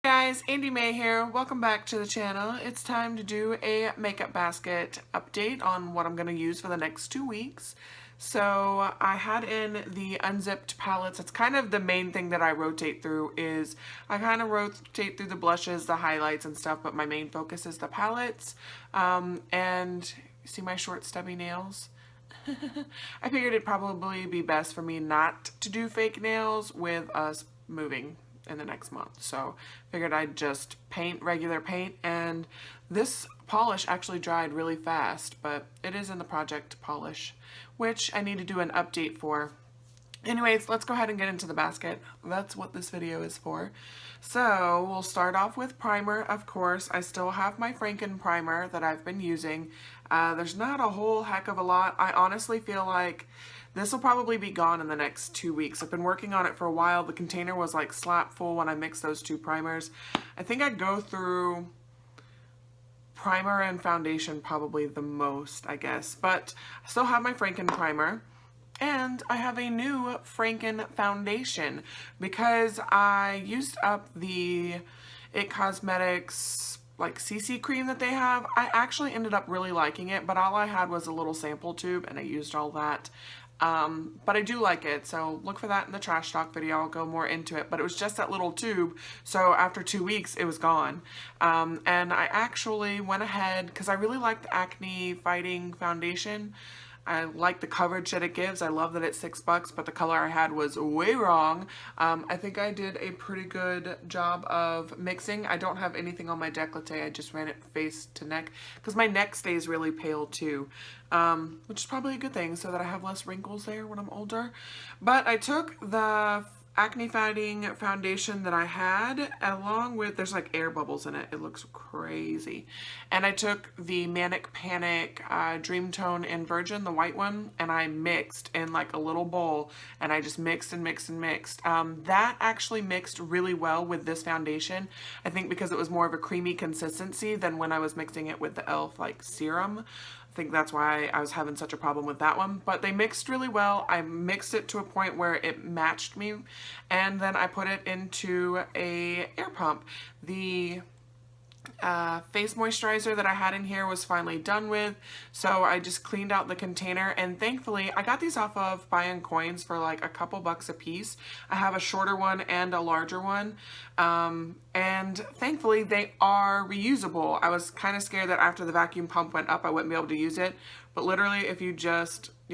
Guys, Andy May here. Welcome back to the channel. It's time to do a makeup basket update on what I'm going to use for the next 2 weeks. So I had in the unzipped palettes. It's kind of the main thing that I rotate through is I kind of rotate through the blushes, the highlights and stuff, but my main focus is the palettes. And see my short stubby nails? I figured it'd probably be best for me not to do fake nails with us moving in the next month. So figured I'd just paint regular paint, and this polish actually dried really fast, but it is in the project polish, which I need to do an update for. Anyways, let's go ahead and get into the basket. That's what this video is for. So we'll start off with primer. Of course, I still have my Franken primer that I've been using. There's not a whole heck of a lot. I honestly feel like this will probably be gone in the next 2 weeks. I've been working on it for a while. The container was like slap full when I mixed those two primers. I think I'd go through primer and foundation probably the most, I guess. But I still have my Franken primer. And I have a new Franken foundation because I used up the It Cosmetics like CC cream that they have. I actually ended up really liking it, but all I had was a little sample tube and I used all that. But I do like it, so look for that in the trash talk video. I'll go more into it, but it was just that little tube, so after 2 weeks it was gone. And I actually went ahead, because I really like the acne fighting foundation. I like the coverage that it gives. I love that it's $6, but the color I had was way wrong. I think I did a pretty good job of mixing. I don't have anything on my décolleté. I just ran it face to neck because my neck stays really pale too, which is probably a good thing so that I have less wrinkles there when I'm older. But I took the acne fighting foundation that I had along with, there's like air bubbles in it, it looks crazy, and I took the Manic Panic Dream Tone in Virgin, the white one, and I mixed in like a little bowl, and I just mixed and mixed and mixed. That actually mixed really well with this foundation, I think because it was more of a creamy consistency than when I was mixing it with the e.l.f. like serum. I think that's why I was having such a problem with that one, but they mixed really well. I mixed it to a point where it matched me, and then I put it into a air pump. The face moisturizer that I had in here was finally done with, so I just cleaned out the container, and thankfully I got these off of Buy and Coins for like a couple bucks a piece. I have a shorter one and a larger one, and thankfully they are reusable. I was kind of scared that after the vacuum pump went up I wouldn't be able to use it, but literally if you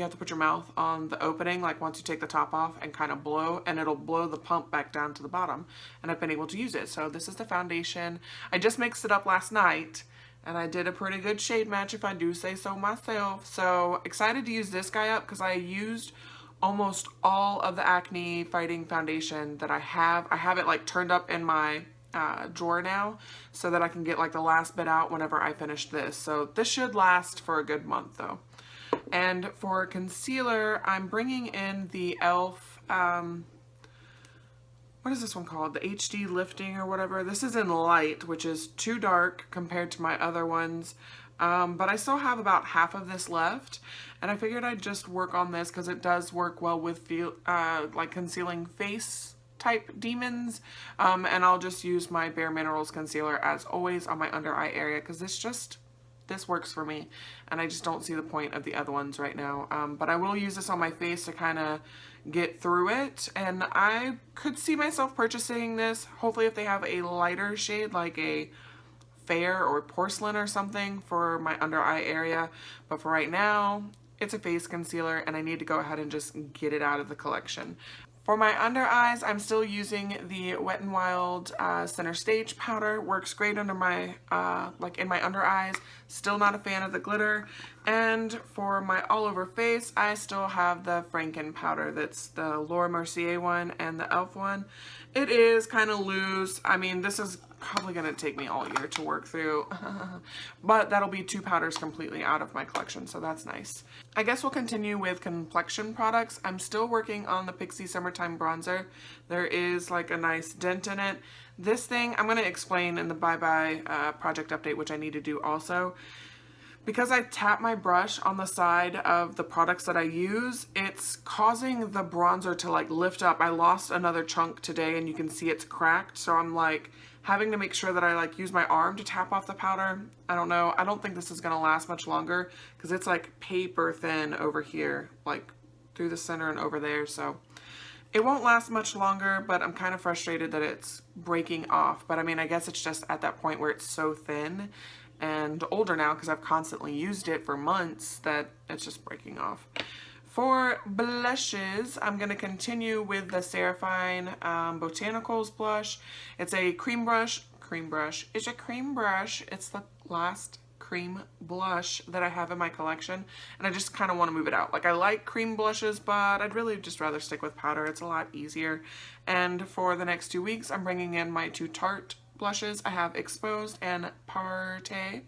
have to put your mouth on the opening, like once you take the top off, and kind of blow, and it'll blow the pump back down to the bottom, and I've been able to use it. So this is the foundation. I just mixed it up last night, and I did a pretty good shade match if I do say so myself. So excited to use this guy up because I used almost all of the acne fighting foundation that I have. I have it like turned up in my drawer now so that I can get like the last bit out whenever I finish this. So this should last for a good month though. And for concealer, I'm bringing in the e.l.f. What is this one called? The HD Lifting or whatever. This is in light, which is too dark compared to my other ones. But I still have about half of this left, and I figured I'd just work on this because it does work well with like concealing face type demons. And I'll just use my Bare Minerals concealer as always on my under eye area because this works for me, and I just don't see the point of the other ones right now. But I will use this on my face to kind of get through it, and I could see myself purchasing this, hopefully if they have a lighter shade like a Fair or Porcelain or something for my under eye area. But for right now, it's a face concealer, and I need to go ahead and just get it out of the collection. For my under eyes, I'm still using the Wet n Wild Center Stage powder. Works great under my, like in my under eyes. Still not a fan of the glitter. And for my all over face, I still have the Franken powder. That's the Laura Mercier one and the e.l.f. one. It is kind of loose. I mean, this is probably going to take me all year to work through, but that'll be 2 powders completely out of my collection, so that's nice. I guess we'll continue with complexion products. I'm still working on the Pixi Summertime Bronzer. There is like a nice dent in it. This thing, I'm going to explain in the Bye Bye project update, which I need to do also. Because I tap my brush on the side of the products that I use, it's causing the bronzer to like lift up. I lost another chunk today and you can see it's cracked, so I'm like having to make sure that I like use my arm to tap off the powder. I don't know. I don't think this is going to last much longer because it's like paper thin over here, like through the center and over there. So it won't last much longer, but I'm kind of frustrated that it's breaking off. But I mean, I guess it's just at that point where it's so thin and older now because I've constantly used it for months that it's just breaking off. For blushes, I'm going to continue with the Serafine Botanicals blush. It's a cream brush. It's a cream brush. It's the last cream blush that I have in my collection, and I just kind of want to move it out. Like, I like cream blushes, but I'd really just rather stick with powder. It's a lot easier. And for the next 2 weeks, I'm bringing in my two Tarte blushes. I have Exposed and Party.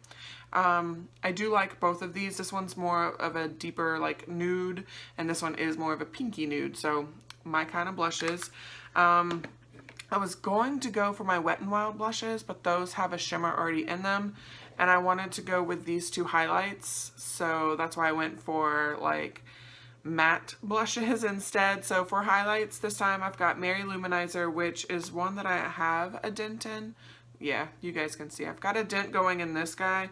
I do like both of these. This one's more of a deeper like nude, and this one is more of a pinky nude, so my kind of blushes. I was going to go for my Wet n Wild blushes, but those have a shimmer already in them, and I wanted to go with these two highlights, so that's why I went for like matte blushes instead. So for highlights this time, I've got Mary Luminizer, which is one that I have a dent in. Yeah, you guys can see I've got a dent going in this guy.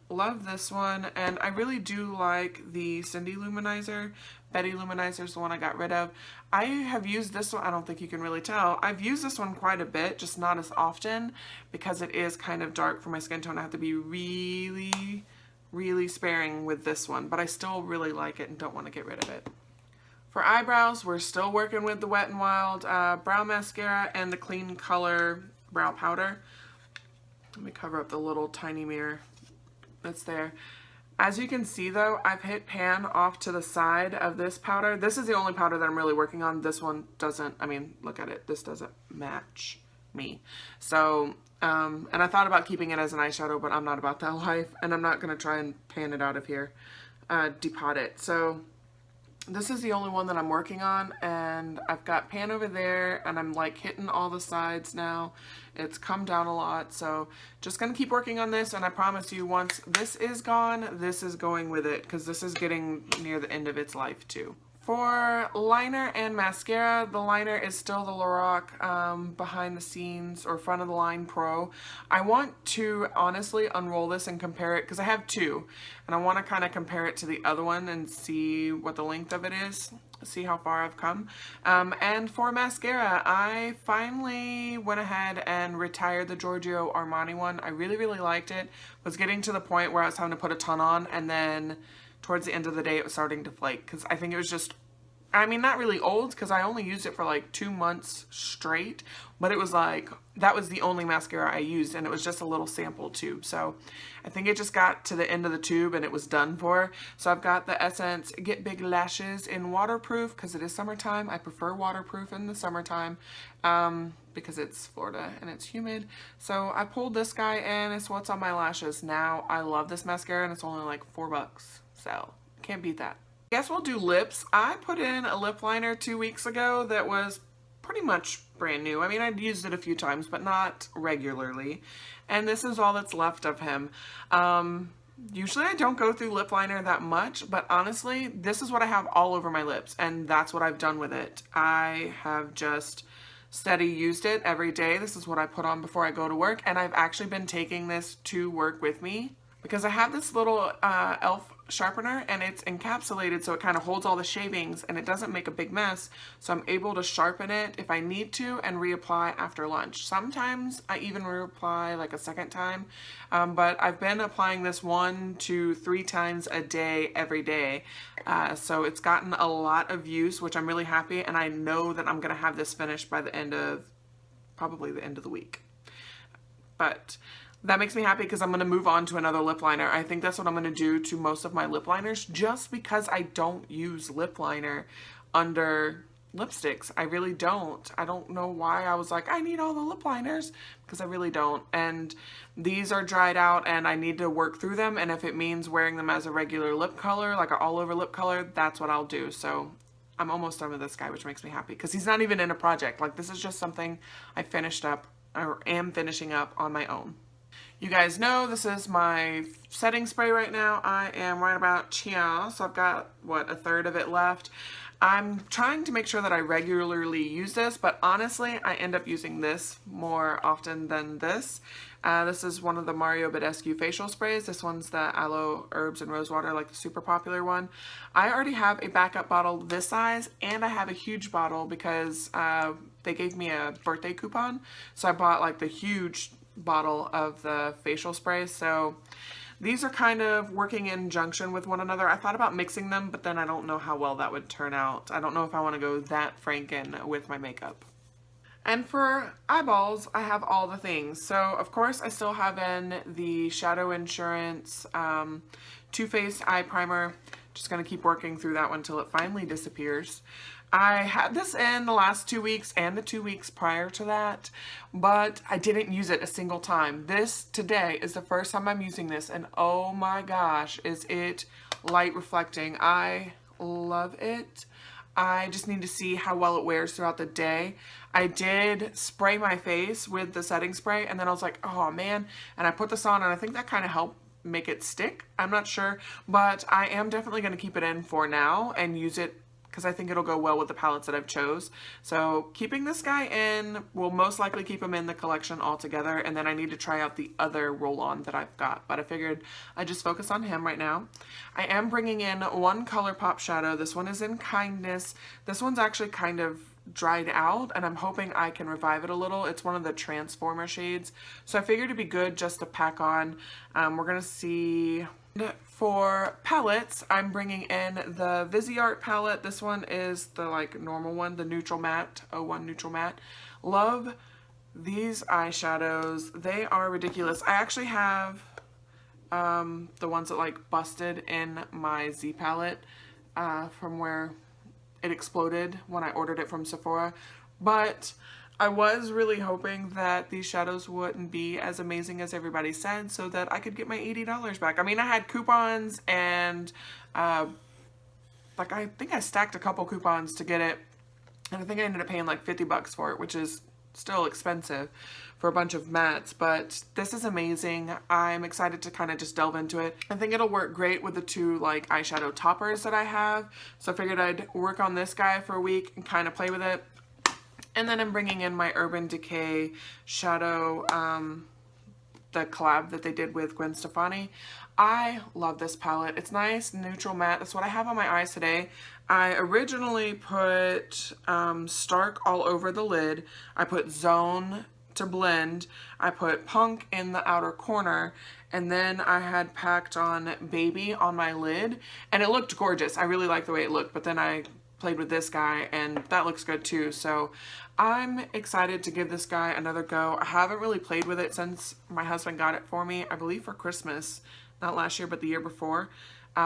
Love this one, and I really do like the Cindy Luminizer. Betty Luminizer is the one I got rid of. I have used this one, I don't think you can really tell. I've used this one quite a bit, just not as often because it is kind of dark for my skin tone. I have to be really sparing with this one, but I still really like it and don't want to get rid of it. For eyebrows, we're still working with the Wet n Wild brow mascara and the Clean Color brow powder. Let me cover up the little tiny mirror that's there. As you can see though, I've hit pan off to the side of this powder. This is the only powder that I'm really working on. This one doesn't, I mean, look at it. This doesn't match me. So, and I thought about keeping it as an eyeshadow, but I'm not about that life, and I'm not going to try and pan it out of here, depot it. So this is the only one that I'm working on, and I've got pan over there, and I'm like hitting all the sides now. It's come down a lot, so just gonna keep working on this, and I promise you once this is gone, this is going with it, because this is getting near the end of its life too. For liner and mascara, the liner is still the Lorac Behind the Scenes or Front of the Line Pro. I want to honestly unroll this and compare it, because I have two, and I want to kind of compare it to the other one and see what the length of it is, see how far I've come. And for mascara, I finally went ahead and retired the Giorgio Armani one. I really liked it. Was getting to the point where I was having to put a ton on, and then towards the end of the day it was starting to flake, because I think it was just, I mean, not really old, because I only used it for like 2 months straight, but it was like, that was the only mascara I used, and it was just a little sample tube. So I think it just got to the end of the tube and it was done for. So I've got the Essence Get Big Lashes in waterproof, because it is summertime. I prefer waterproof in the summertime because it's Florida and it's humid. So I pulled this guy in. It's what's on my lashes now. I love this mascara, and it's only like $4. So can't beat that. Guess we'll do lips. I put in a lip liner 2 weeks ago that was pretty much brand new. I mean, I'd used it a few times, but not regularly. And this is all that's left of him. Usually I don't go through lip liner that much, but honestly, this is what I have all over my lips, and that's what I've done with it. I have just steady used it every day. This is what I put on before I go to work, and I've actually been taking this to work with me, because I have this little e.l.f. sharpener, and it's encapsulated so it kind of holds all the shavings and it doesn't make a big mess, so I'm able to sharpen it if I need to and reapply after lunch. Sometimes I even reapply like a second time, but I've been applying this 1 to 3 times a day every day, so it's gotten a lot of use, which I'm really happy, and I know that I'm gonna have this finished by the end of, probably the end of the week. But that makes me happy, because I'm going to move on to another lip liner. I think that's what I'm going to do to most of my lip liners, just because I don't use lip liner under lipsticks. I really don't. I don't know why I was like, I need all the lip liners, because I really don't. And these are dried out, and I need to work through them, and if it means wearing them as a regular lip color, like an all over lip color, that's what I'll do. So I'm almost done with this guy, which makes me happy, because he's not even in a project. Like, this is just something I finished up, or am finishing up on my own. You guys know this is my setting spray right now. I am right about here, so I've got, what, a third of it left. I'm trying to make sure that I regularly use this, but honestly, I end up using this more often than this. This is one of the Mario Badescu facial sprays. This one's the Aloe Herbs and Rose Water, like the super popular one. I already have a backup bottle this size, and I have a huge bottle because they gave me a birthday coupon. So I bought like the huge bottle of the facial spray. So these are kind of working in junction with one another. I thought about mixing them, but then I don't know how well that would turn out. I don't know if I want to go that franken with my makeup. And for eyeballs, I have all the things. So, of course, I still have in the Shadow Insurance Too Faced Eye Primer. Just going to keep working through that one until it finally disappears. I had this in the last 2 weeks and the 2 weeks prior to that, but I didn't use it a single time. This today is the first time I'm using this, and oh my gosh, is it light reflecting. I love it. I just need to see how well it wears throughout the day. I did spray my face with the setting spray, and then I was like, oh man, and I put this on, and I think that kind of helped make it stick. I'm not sure, but I am definitely going to keep it in for now and use it because I think it'll go well with the palettes that I've chose. So keeping this guy in, will most likely keep him in the collection altogether, and then I need to try out the other roll-on that I've got, but I figured I'd just focus on him right now. I am bringing in one ColourPop shadow. This one is in Kindness. This one's actually kind of dried out, and I'm hoping I can revive it a little. It's one of the Transformer shades, so I figured it'd be good just to pack on. We're gonna see. For palettes, I'm bringing in the Viseart palette. This one is the like normal one, the Neutral Matte, 01 Neutral Matte. Love these eyeshadows. They are ridiculous. I actually have the ones that like busted in my Z palette from where it exploded when I ordered it from Sephora. But I was really hoping that these shadows wouldn't be as amazing as everybody said so that I could get my $80 back. I mean, I had coupons and like I think I stacked a couple coupons to get it, and I think I ended up paying like 50 bucks for it, which is still expensive for a bunch of mattes, but this is amazing. I'm excited to kind of just delve into it. I think it'll work great with the two like eyeshadow toppers that I have, so I figured I'd work on this guy for a week and kind of play with it. And then I'm bringing in my Urban Decay shadow, the collab that they did with Gwen Stefani. I love this palette. It's nice, neutral matte. That's what I have on my eyes today. I originally put Stark all over the lid. I put Zone to blend. I put Punk in the outer corner. And then I had packed on Baby on my lid. And it looked gorgeous. I really liked the way it looked. But then I played with this guy and that looks good too. So I'm excited to give this guy another go. I haven't really played with it since my husband got it for me, I believe for Christmas, not last year but the year before. So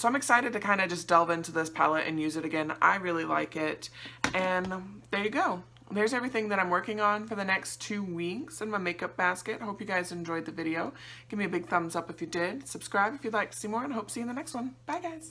I'm excited to kind of just delve into this palette and use it again. I really like it, and there you go. There's everything that I'm working on for the next 2 weeks in my makeup basket. Hope you guys enjoyed the video. Give me a big thumbs up if you did. Subscribe if you'd like to see more, and I hope to see you in the next one. Bye guys.